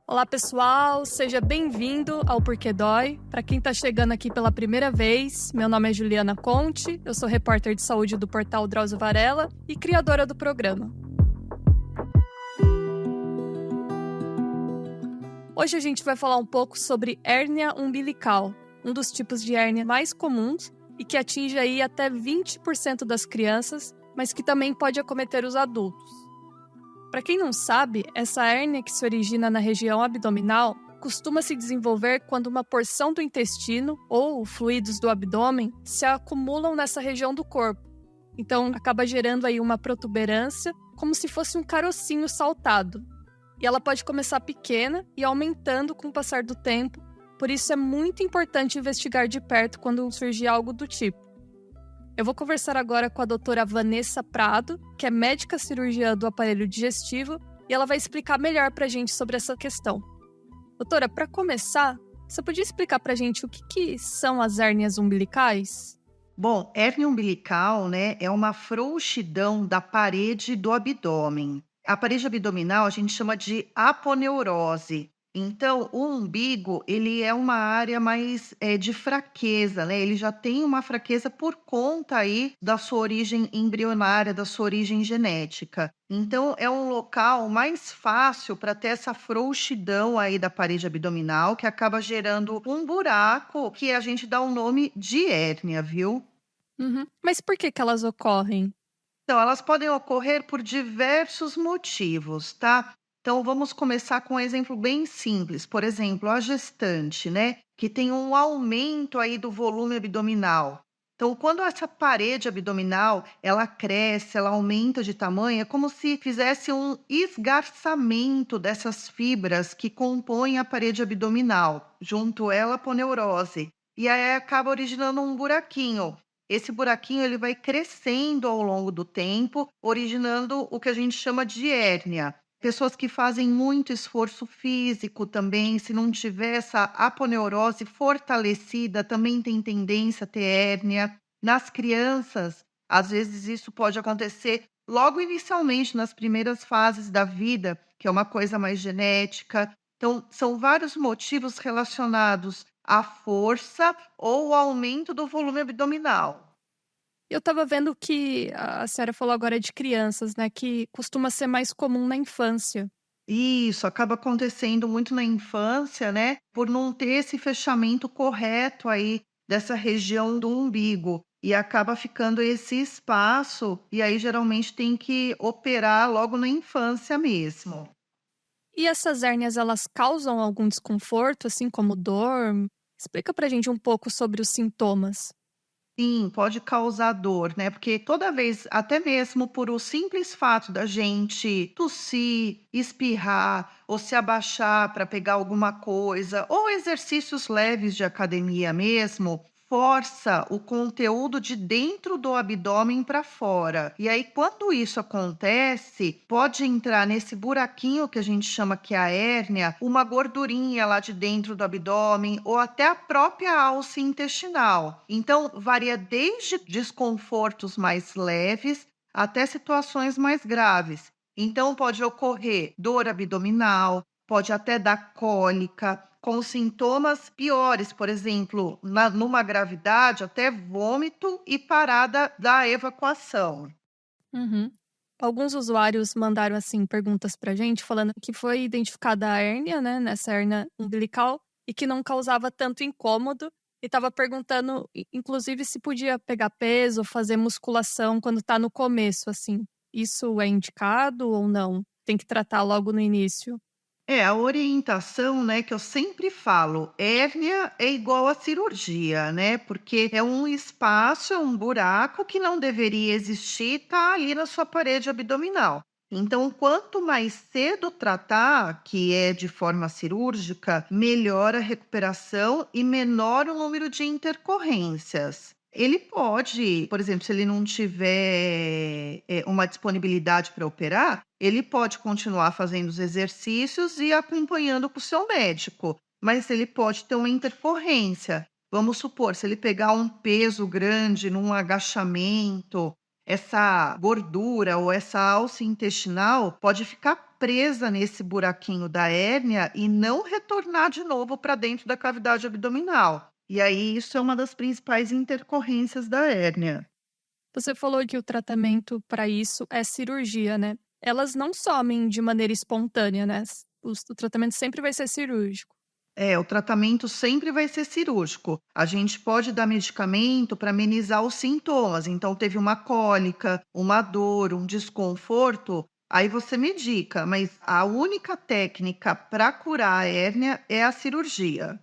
Olá, pessoal, seja bem-vindo ao Porquê Dói. Para quem está chegando aqui pela primeira vez, meu nome é Juliana Conte, eu sou repórter de saúde do portal Drauzio Varela e criadora do programa. Hoje a gente vai falar um pouco sobre hérnia umbilical, um dos tipos de hérnia mais comuns e que atinge aí até 20% das crianças, mas que também pode acometer os adultos. Para quem não sabe, essa hérnia que se origina na região abdominal costuma se desenvolver quando uma porção do intestino ou fluidos do abdômen se acumulam nessa região do corpo. Então, acaba gerando aí uma protuberância, como se fosse um carocinho saltado. E ela pode começar pequena e aumentando com o passar do tempo, por isso é muito importante investigar de perto quando surgir algo do tipo. Eu vou conversar agora com a doutora Vanessa Prado, que é médica cirurgiã do aparelho digestivo, e ela vai explicar melhor para a gente sobre essa questão. Doutora, para começar, você podia explicar para a gente o que são as hérnias umbilicais? Bom, hérnia umbilical, né, é uma frouxidão da parede do abdômen. A parede abdominal a gente chama de aponeurose. Então, o umbigo, ele é uma área mais de fraqueza, né? Ele já tem uma fraqueza por conta aí da sua origem embrionária, da sua origem genética. Então, é um local mais fácil para ter essa frouxidão aí da parede abdominal, que acaba gerando um buraco que a gente dá o nome de hérnia, viu? Uhum. Mas por que elas ocorrem? Então, elas podem ocorrer por diversos motivos, tá? Então, vamos começar com um exemplo bem simples. Por exemplo, a gestante, né? Que tem um aumento aí do volume abdominal. Então, quando essa parede abdominal, ela cresce, ela aumenta de tamanho, é como se fizesse um esgarçamento dessas fibras que compõem a parede abdominal, junto ela a aponeurose. E aí acaba originando um buraquinho. Esse buraquinho ele vai crescendo ao longo do tempo, originando o que a gente chama de hérnia. Pessoas que fazem muito esforço físico também, se não tiver essa aponeurose fortalecida, também tem tendência a ter hérnia. Nas crianças, às vezes isso pode acontecer logo inicialmente, nas primeiras fases da vida, que é uma coisa mais genética. Então, são vários motivos relacionados à força ou ao aumento do volume abdominal. Eu estava vendo que a senhora falou agora de crianças, né, que costuma ser mais comum na infância. Isso, acaba acontecendo muito na infância, né, por não ter esse fechamento correto aí dessa região do umbigo. E acaba ficando esse espaço, e aí geralmente tem que operar logo na infância mesmo. E essas hérnias, elas causam algum desconforto, assim como dor? Explica pra gente um pouco sobre os sintomas. Sim, pode causar dor, né? Porque toda vez, até mesmo por o simples fato da gente tossir, espirrar ou se abaixar para pegar alguma coisa, ou exercícios leves de academia mesmo, força o conteúdo de dentro do abdômen para fora. E aí, quando isso acontece, pode entrar nesse buraquinho que a gente chama que é a hérnia, uma gordurinha lá de dentro do abdômen ou até a própria alça intestinal. Então, varia desde desconfortos mais leves até situações mais graves. Então, pode ocorrer dor abdominal, pode até dar cólica, com sintomas piores, por exemplo, numa gravidade, até vômito e parada da evacuação. Uhum. Alguns usuários mandaram, assim, perguntas pra gente, falando que foi identificada a hérnia, né, nessa hérnia umbilical, e que não causava tanto incômodo, e estava perguntando, inclusive, se podia pegar peso, fazer musculação quando tá no começo, assim. Isso é indicado ou não? Tem que tratar logo no início? É, a orientação, né, que eu sempre falo, hérnia é igual a cirurgia, né? Porque é um espaço, é um buraco que não deveria existir, tá ali na sua parede abdominal. Então, quanto mais cedo tratar, que é de forma cirúrgica, melhor a recuperação e menor o número de intercorrências. Ele pode, por exemplo, se ele não tiver uma disponibilidade para operar, ele pode continuar fazendo os exercícios e acompanhando com o seu médico, mas ele pode ter uma intercorrência. Vamos supor, se ele pegar um peso grande num agachamento, essa gordura ou essa alça intestinal pode ficar presa nesse buraquinho da hérnia e não retornar de novo para dentro da cavidade abdominal. E aí, isso é uma das principais intercorrências da hérnia. Você falou que o tratamento para isso é cirurgia, né? Elas não somem de maneira espontânea, né? O tratamento sempre vai ser cirúrgico. É, o tratamento sempre vai ser cirúrgico. A gente pode dar medicamento para amenizar os sintomas. Então, teve uma cólica, uma dor, um desconforto, aí você medica, mas a única técnica para curar a hérnia é a cirurgia.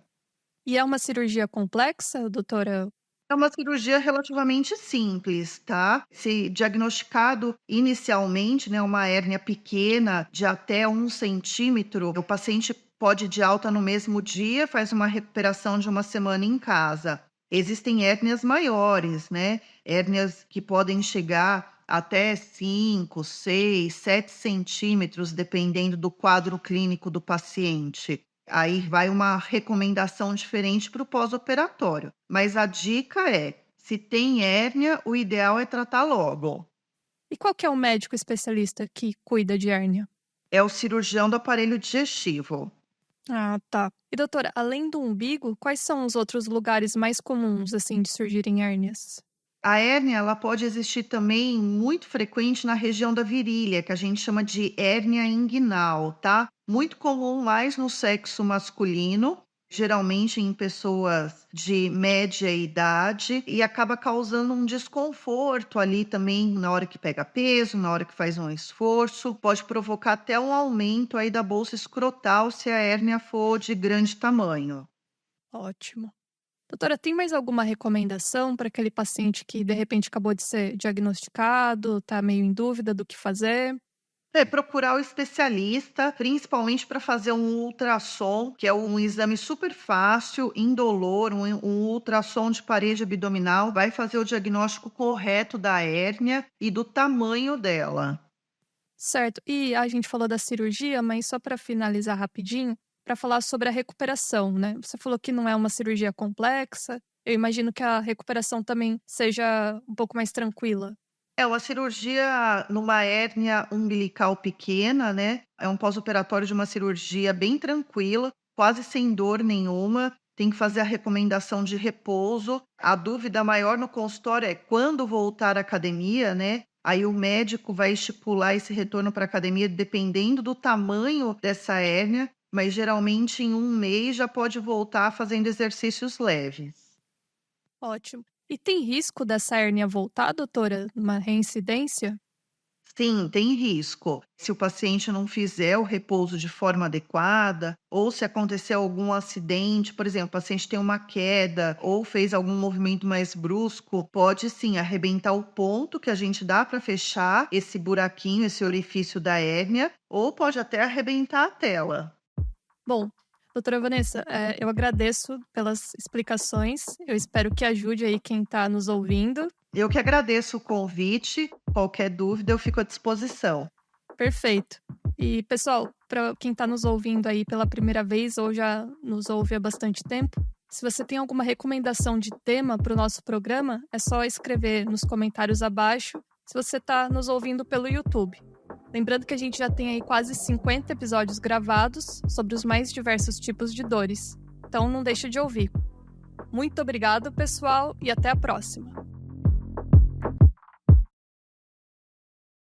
E é uma cirurgia complexa, doutora? É uma cirurgia relativamente simples, tá? Se diagnosticado inicialmente, né, uma hérnia pequena de até 1 centímetro, o paciente pode ir de alta no mesmo dia, faz uma recuperação de uma semana em casa. Existem hérnias maiores, né? Hérnias que podem chegar até 5, 6, 7 centímetros, dependendo do quadro clínico do paciente. Aí vai uma recomendação diferente para o pós-operatório. Mas a dica é: se tem hérnia, o ideal é tratar logo. E qual que é o médico especialista que cuida de hérnia? É o cirurgião do aparelho digestivo. Ah, tá. E doutora, além do umbigo, quais são os outros lugares mais comuns, assim, de surgirem hérnias? A hérnia, ela pode existir também muito frequente na região da virilha, que a gente chama de hérnia inguinal, tá? Muito comum mais no sexo masculino, geralmente em pessoas de média idade, e acaba causando um desconforto ali também na hora que pega peso, na hora que faz um esforço. Pode provocar até um aumento aí da bolsa escrotal se a hérnia for de grande tamanho. Ótimo. Doutora, tem mais alguma recomendação para aquele paciente que de repente acabou de ser diagnosticado, está meio em dúvida do que fazer? É, procurar o especialista, principalmente para fazer um ultrassom, que é um exame super fácil, indolor, um ultrassom de parede abdominal, vai fazer o diagnóstico correto da hérnia e do tamanho dela. Certo. E a gente falou da cirurgia, mas só para finalizar rapidinho, para falar sobre a recuperação, né? Você falou que não é uma cirurgia complexa. Eu imagino que a recuperação também seja um pouco mais tranquila. É uma cirurgia numa hérnia umbilical pequena, né? É um pós-operatório de uma cirurgia bem tranquila, quase sem dor nenhuma. Tem que fazer a recomendação de repouso. A dúvida maior no consultório é quando voltar à academia, né? Aí o médico vai estipular esse retorno para a academia dependendo do tamanho dessa hérnia, mas geralmente em 1 mês já pode voltar fazendo exercícios leves. Ótimo. E tem risco dessa hérnia voltar, doutora? Uma reincidência? Sim, tem risco. Se o paciente não fizer o repouso de forma adequada, ou se acontecer algum acidente, por exemplo, o paciente tem uma queda ou fez algum movimento mais brusco, pode sim arrebentar o ponto que a gente dá para fechar esse buraquinho, esse orifício da hérnia, ou pode até arrebentar a tela. Bom, doutora Vanessa, eu agradeço pelas explicações. Eu espero que ajude aí quem está nos ouvindo. Eu que agradeço o convite. Qualquer dúvida, eu fico à disposição. Perfeito. E, pessoal, para quem está nos ouvindo aí pela primeira vez ou já nos ouve há bastante tempo, se você tem alguma recomendação de tema para o nosso programa, é só escrever nos comentários abaixo se você está nos ouvindo pelo YouTube. Lembrando que a gente já tem aí quase 50 episódios gravados sobre os mais diversos tipos de dores. Então não deixe de ouvir. Muito obrigado, pessoal, e até a próxima!